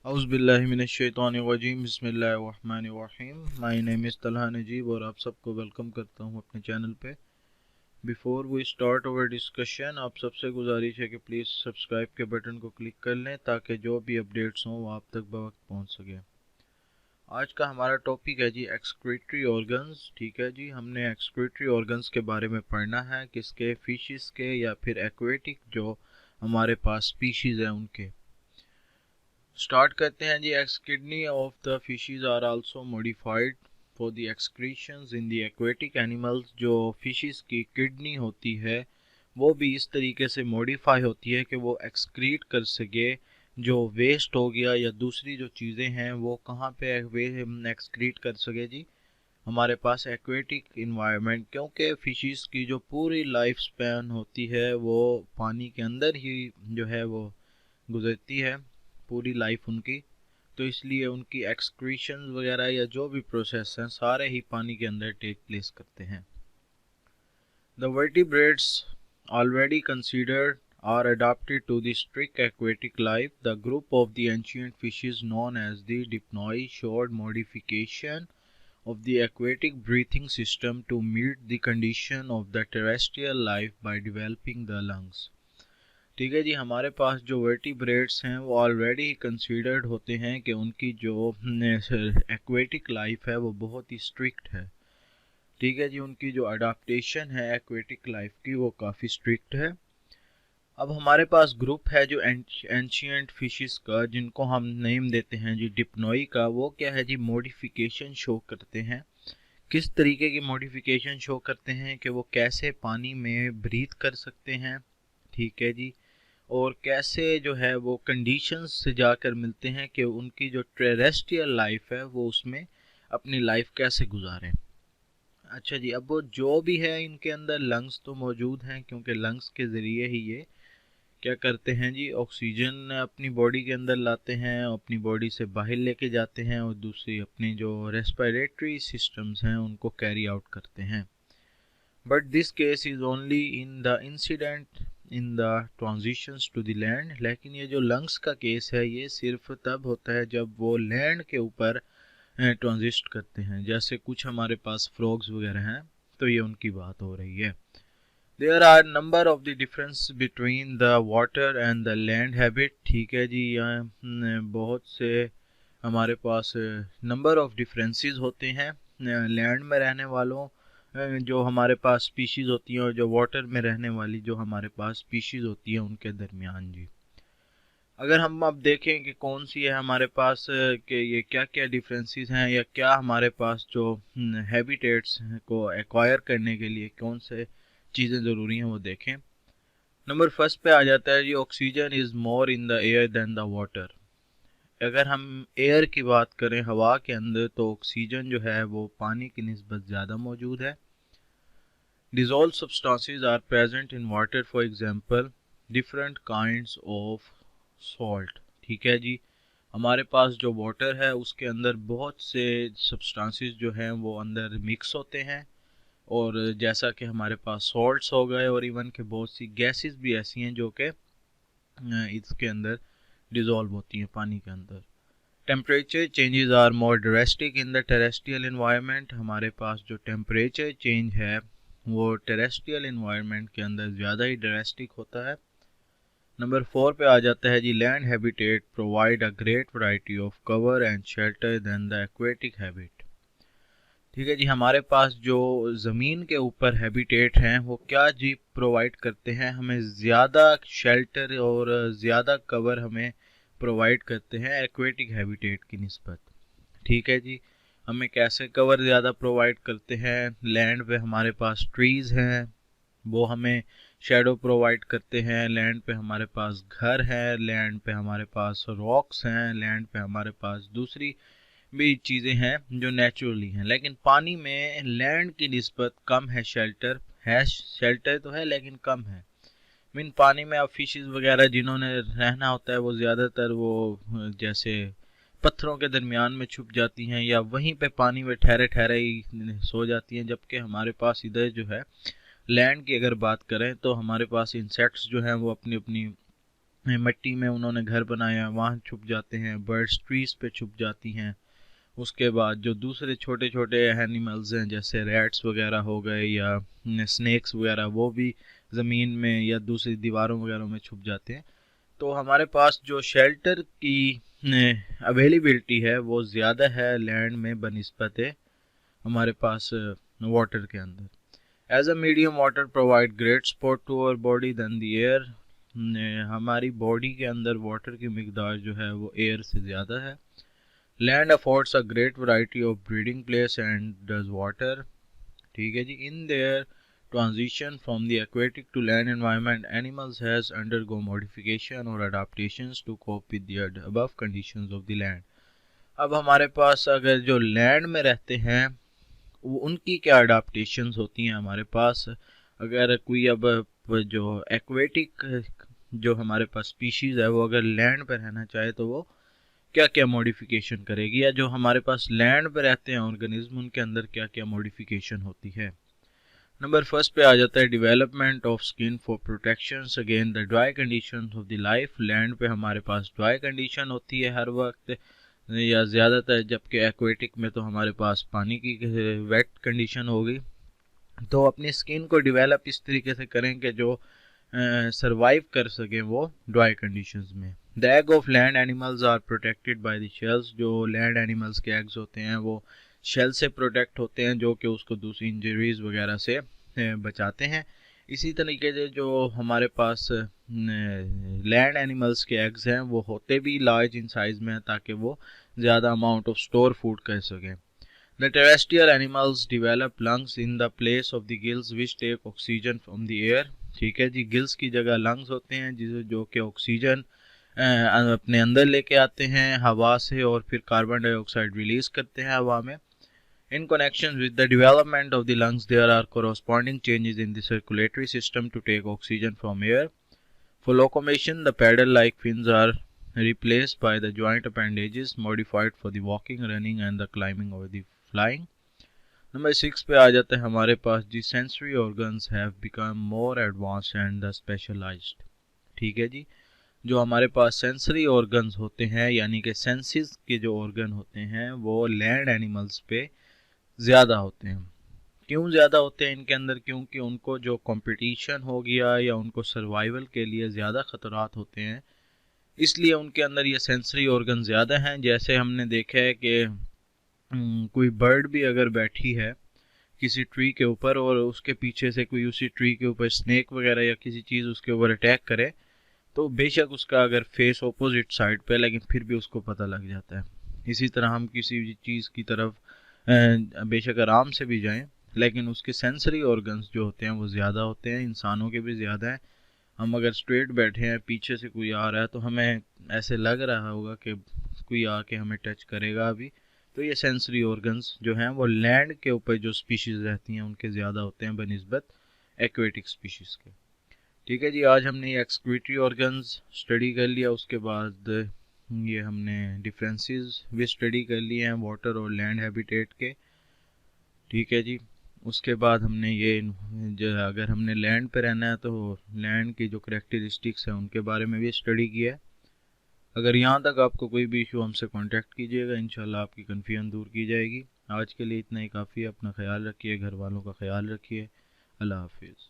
औज़ुबिल्लाहिमिनश्शैतानिर्रजीम बिस्मिल्लाहिर्रहमानिर्रहीम। My name is Talha Najeeb और आप सबको वेलकम करता हूँ अपने चैनल पे। Before we start our discussion, आप सबसे गुजारिश है कि प्लीज़ सब्सक्राइब के बटन को क्लिक कर लें ताकि जो भी अपडेट्स हों वो आप तक बवक्त पहुँच सके। आज का हमारा टॉपिक है जी एक्सक्रीटरी ऑर्गन्स। ठीक है जी, हमने एक्सक्रीटरी ऑर्गन्स के बारे में पढ़ना है, किसके, फिशेस के या फिर एक्वेटिक जो हमारे पास स्पीशीज़ हैं उनके। स्टार्ट करते हैं जी। X kidney of the fishes are also modified for the excretions in the aquatic animals. जो फिशेस की किडनी होती है वो भी इस तरीके से मॉडिफाई होती है कि वो एक्सक्रीट कर सके जो वेस्ट हो गया या दूसरी जो चीज़ें हैं वो कहाँ पे एक्सक्रीट कर सके जी, हमारे पास एक्वेटिक इन्वायरमेंट। क्योंकि फिशेस की जो पूरी लाइफ स्पैन होती है वो पानी के अंदर ही जो है वो गुजरती है पूरी लाइफ उनकी, तो इसलिए उनकी एक्सक्रीशन वगैरह या जो भी प्रोसेस हैं सारे ही पानी के अंदर टेक प्लेस करते हैं। The vertebrates already considered are adapted to the strict aquatic life. The group of the ancient fishes known as the dipnoi showed modification of the aquatic breathing system to meet the condition of the terrestrial life by developing the lungs. ठीक है जी, हमारे पास जो vertebrates हैं वो already ही considered होते हैं कि उनकी जो एक्वेटिक लाइफ है वो बहुत ही स्ट्रिक्ट है। ठीक है जी, उनकी जो अडाप्टेशन है एक्वेटिक लाइफ की वो काफ़ी स्ट्रिक्ट है। अब हमारे पास ग्रुप है जो एंशियंट फिशेस का, जिनको हम नेम देते हैं जी डिप्नोई का। वो क्या है जी, मॉडिफिकेशन शो करते हैं। किस तरीके की मॉडिफिकेशन शो करते हैं कि वो कैसे पानी में ब्रीथ कर सकते हैं। ठीक है जी, और कैसे जो है वो कंडीशंस से जाकर मिलते हैं कि उनकी जो टेरेस्ट्रियल लाइफ है वो उसमें अपनी लाइफ कैसे गुजारें। अच्छा जी, अब वो जो भी है इनके अंदर लंग्स तो मौजूद हैं, क्योंकि लंग्स के ज़रिए ही ये क्या करते हैं जी, ऑक्सीजन अपनी बॉडी के अंदर लाते हैं, अपनी बॉडी से बाहर लेके जाते हैं और दूसरी अपनी जो रेस्पिरेटरी सिस्टम्स हैं उनको कैरी आउट करते हैं। But this case is only in the incident in the transitions to the land. लेकिन ये जो लंग्स का केस है ये सिर्फ तब होता है जब वो लैंड के ऊपर ट्रांजिस्ट करते हैं, जैसे कुछ हमारे पास फ्रॉग्स वगैरह हैं, तो ये उनकी बात हो रही है। There are number of the difference between the water and the land habit. ठीक है जी, यहाँ बहुत से हमारे पास नंबर ऑफ डिफरेंसेस होते हैं लैंड में रहने वालों जो हमारे पास स्पीशीज़ होती हैं और जो वाटर में रहने वाली जो हमारे पास स्पीशीज़ होती हैं उनके दरमियान जी। अगर हम अब देखें कि कौन सी है हमारे पास कि ये क्या क्या डिफरेंसेस हैं या क्या हमारे पास जो हैबिटेट्स को एक्वायर करने के लिए कौन से चीज़ें ज़रूरी हैं वो देखें। नंबर फर्स्ट पे आ जाता है जी, oxygen is more in the air than the water. अगर हम एयर की बात करें, हवा के अंदर, तो ऑक्सीजन जो है वो पानी की निस्बत ज़्यादा मौजूद है। Dissolve substances are present in water, for example different kinds of salt. ठीक है जी, हमारे पास जो वाटर है उसके अंदर बहुत से सब्सटेंसेस जो हैं वो अंदर मिक्स होते हैं, और जैसा कि हमारे पास सॉल्ट्स हो गए और इवन के बहुत सी गैसेस भी ऐसी हैं जो कि इसके अंदर डिज़ोल्व होती हैं पानी के अंदर। Temperature changes are more drastic in the terrestrial environment. हमारे पास जो टेम्परेचर चेंज है वो टेरेस्ट्रियल इन्वायरमेंट के अंदर ज़्यादा ही ड्रास्टिक होता है। नंबर 4 पे आ जाता है जी, land habitat provide a great variety of cover and shelter than the aquatic habit. ठीक है जी, हमारे पास जो ज़मीन के ऊपर हैबिटेट हैं वो क्या जी प्रोवाइड करते हैं, हमें ज़्यादा शेल्टर और ज़्यादा कवर हमें प्रोवाइड करते हैं एक्वेटिक हैबिटेट की निस्बत। ठीक है जी, हमें कैसे कवर ज़्यादा प्रोवाइड करते हैं, लैंड पे हमारे पास ट्रीज़ हैं वो हमें शेडो प्रोवाइड करते हैं, लैंड पे हमारे पास घर है, लैंड पे हमारे पास रॉक्स हैं, लैंड पे हमारे पास दूसरी भी चीज़ें हैं जो नेचुरली हैं। लेकिन पानी में लैंड की निस्बत कम है शेल्टर, है शेल्टर तो है लेकिन कम है। मीन पानी में अब फिशेस वगैरह जिन्होंने रहना होता है वो ज़्यादातर वो जैसे पत्थरों के दरमियान में छुप जाती हैं या वहीं पे पानी में ठहरे ठहरे ही सो जाती हैं। जबकि हमारे पास इधर जो है लैंड की अगर बात करें तो हमारे पास इंसेक्ट्स जो हैं वो अपनी अपनी मिट्टी में उन्होंने घर बनाया, वहाँ छुप जाते हैं। बर्ड्स ट्रीज पे छुप जाती हैं। उसके बाद जो दूसरे छोटे छोटे एनिमल्स हैं जैसे रैट्स वगैरह हो गए या स्नेक्स वगैरह, वो भी ज़मीन में या दूसरी दीवारों वगैरह में छुप जाते हैं। तो हमारे पास जो शेल्टर की अवेलेबिलिटी है वो ज़्यादा है लैंड में बनिस्बत हमारे पास वाटर के अंदर। As a medium water provide great support to our body then the air. हमारी बॉडी के अंदर वाटर की मिकदार जो है वो एयर से ज़्यादा है। Land affords a great variety of breeding place and does water. ठीक है जी। In their transition from the aquatic to land environment, animals has undergo modification or adaptations to cope with the above conditions of the land। अब हमारे पास अगर जो land में रहते हैं वो उनकी क्या अडाप्टेशंस होती हैं हमारे पास। अगर कोई अब जो एक्वेटिक जो हमारे पास स्पीशीज़ है वो अगर लैंड पर रहना चाहे तो वो क्या क्या मॉडिफिकेशन करेगी, या जो हमारे पास लैंड पर रहते हैं ऑर्गेनिज्म उनके अंदर क्या क्या मॉडिफिकेशन होती है। नंबर फर्स्ट पे आ जाता है development of skin for protection again the dry condition of the life. Land पे हमारे पास ड्राई कंडीशन होती है हर वक्त या ज़्यादातर, जबकि एक्वेटिक में तो हमारे पास पानी की वेट कंडीशन होगी। तो अपनी स्किन को डेवलप इस तरीके से करें कि जो सरवाइव कर सकें वो ड्राई कंडीशंस में। The egg of land animals are protected by the shells. जो लैंड एनिमल्स के एग्स होते हैं वो शेल से प्रोटेक्ट होते हैं जो कि उसको दूसरी इंजरीज वगैरह से बचाते हैं। इसी तरीके से जो हमारे पास लैंड एनिमल्स के एग्स हैं वो होते भी लार्ज इन साइज़ में हैं ताकि वो ज़्यादा अमाउंट ऑफ स्टोर फूड कर सकें। The terrestrial animals develop lungs in the place of the gills which take oxygen from the air. ठीक है जी। गिल्स की जगह लंग्स होते हैं जिसे जो कि ऑक्सीजन अपने अंदर लेके आते हैं हवा से और फिर कार्बन डाइऑक्साइड रिलीज करते हैं हवा में। In connection with the development of the lungs, there are corresponding changes in the circulatory system to take oxygen from air. For locomotion, the paddle-like fins are replaced by the joint appendages modified for the walking, running and the climbing or the flying. Number 6 पे आ जाते हैं हमारे पास जी sensory organs have become more advanced and specialized। ठीक है जी। जो हमारे पास sensory organs होते हैं यानी कि सेंसेस के जो ऑर्गन होते हैं वो लैंड एनिमल्स पे ज़्यादा होते हैं। क्यों ज़्यादा होते हैं इनके अंदर? क्योंकि उनको जो कंपटीशन हो गया या उनको सर्वाइवल के लिए ज़्यादा ख़तरात होते हैं, इसलिए उनके अंदर ये सेंसरी ऑर्गन ज़्यादा हैं। जैसे हमने देखा है कि कोई बर्ड भी अगर बैठी है किसी ट्री के ऊपर और उसके पीछे से कोई उसी ट्री के ऊपर स्नेक वगैरह या किसी चीज़ उसके ऊपर अटैक करे तो बेशक उसका अगर फेस ऑपोजिट साइड पे, लेकिन फिर भी उसको पता लग जाता है। इसी तरह हम किसी भी चीज़ की तरफ बेशक आराम से भी जाएं लेकिन उसके सेंसरी ऑर्गन्स जो होते हैं वो ज़्यादा होते हैं, इंसानों के भी ज़्यादा हैं। हम अगर स्ट्रेट बैठे हैं पीछे से कोई आ रहा है तो हमें ऐसे लग रहा होगा कि कोई आके हमें टच करेगा अभी। तो ये सेंसरी ऑर्गन्स जो हैं वो लैंड के ऊपर जो स्पीशीज़ रहती हैं उनके ज़्यादा होते हैं बनिस्बत एक्वेटिक स्पीशीज़ के। ठीक है जी। आज हमने ये एक्सक्रीटरी ऑर्गन्स स्टडी कर लिया। उसके बाद ये हमने डिफरेंसेस भी स्टडी कर लिए हैं वाटर और लैंड हैबिटेट के। ठीक है जी। उसके बाद हमने ये अगर हमने लैंड पे रहना है तो लैंड की जो करेक्टरिस्टिक्स हैं उनके बारे में भी स्टडी किया है। अगर यहाँ तक आपको कोई भी इशू हमसे कांटेक्ट कीजिएगा, इंशाल्लाह आपकी कन्फ्यूजन दूर की जाएगी। आज के लिए इतना ही काफ़ी है। अपना ख्याल रखिए, घर वालों का ख्याल रखिए। अल्लाह हाफिज़।